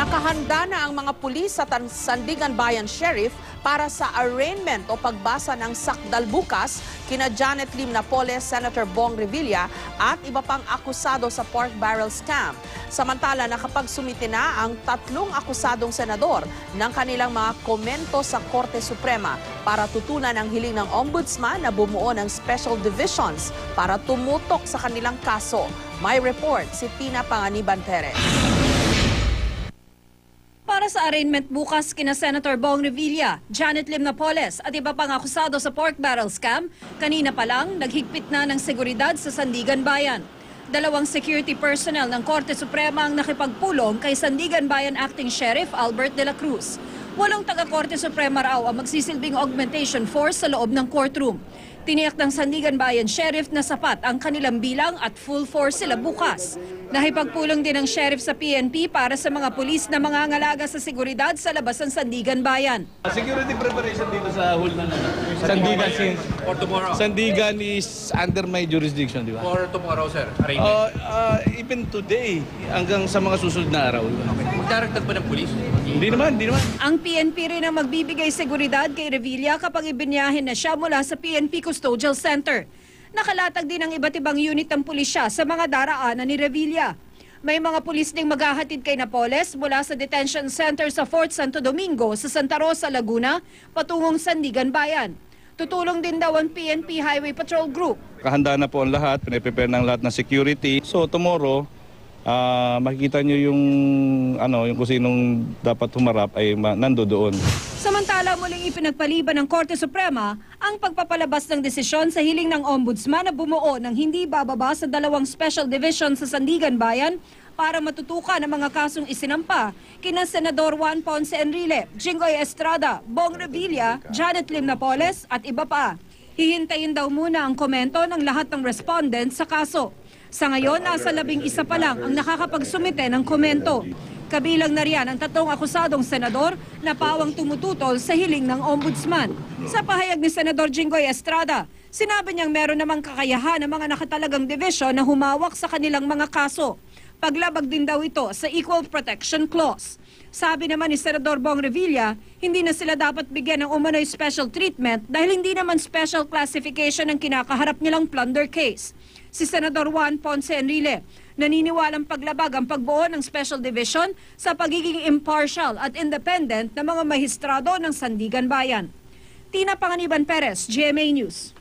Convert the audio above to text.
Nakahanda na ang mga pulis sa Sandigan Bayan Sheriff para sa arraignment o pagbasa ng sakdal bukas kina Janet Lim Napoles, Senator Bong Revilla at iba pang akusado sa pork barrel scam. Samantala, nakapagsumite na ang 3 akusadong senador ng kanilang mga komento sa Korte Suprema para tutunan ang hiling ng ombudsman na bumuo ng special divisions para tumutok sa kanilang kaso. May report si Tina Panganiban Perez. Para sa arraignment bukas kina Senator Bong Revilla, Janet Lim Napoles at iba pang akusado sa pork barrel scam, kanina pa lang naghigpit na ng seguridad sa Sandigan Bayan. 2 security personnel ng Korte Suprema ang nakipagpulong kay Sandigan Bayan Acting Sheriff Albert de la Cruz. 8 taga-Korte Suprema raw ang magsisilbing augmentation force sa loob ng courtroom. Tiniyak ng Sandigan Bayan Sheriff na sapat ang kanilang bilang at full force sila bukas. Nakipagpulong din ng sheriff sa PNP para sa mga pulis na mangangalaga sa seguridad sa labas ng Sandigan Bayan. Security preparation dito sa hall ng Sandigan since for tomorrow. Sandigan is under my jurisdiction, di ba? For tomorrow, sir. Even today, hanggang sa mga susunod na araw. Magdaragdag ba ng pulis? Hindi naman. Ang PNP rin ang magbibigay seguridad kay Revilla kapag ibinyahin na siya mula sa PNP Custodial Center. Nakalatag din ang iba't ibang unit ng pulisya sa mga daraanan ni Revilla. May mga pulis ding maghahatid kay Napoles mula sa detention center sa Fort Santo Domingo sa Santa Rosa, Laguna, patungong Sandigan Bayan. Tutulong din daw ang PNP Highway Patrol Group. Kahanda na po ang lahat, pinaprepare ng lahat ng security. So tomorrow, makikita nyo yung kung sinong dapat humarap ay nandoon. Samantala, muling ipinagpaliban ng Korte Suprema ang pagpapalabas ng desisyon sa hiling ng Ombudsman na bumuo ng hindi bababa sa 2 special division sa Sandigan Bayan para matutukan ang mga kasong isinampa kina Senador Juan Ponce Enrile, Jinggoy Estrada, Bong Revilla, Janet Lim Napoles at iba pa. Hihintayin daw muna ang komento ng lahat ng respondents sa kaso. Sa ngayon, nasa 11 pa lang ang nakakapagsumite ng komento. Kabilang na riyan ang 3 akusadong senador na pawang tumututol sa hiling ng ombudsman. Sa pahayag ni Senador Jinggoy Estrada, sinabi niyang meron namang kakayahan ng mga nakatalagang division na humawak sa kanilang mga kaso. Paglabag din daw ito sa Equal Protection Clause. Sabi naman ni Senador Bong Revilla, hindi na sila dapat bigyan ng umano'y special treatment dahil hindi naman special classification ang kinakaharap nilang plunder case. Si Senador Juan Ponce Enrile, naniniwalang paglabag ang pagbuo ng Special Division sa pagiging impartial at independent ng mga mahistrado ng Sandigan Bayan. Tina Panganiban Perez, GMA News.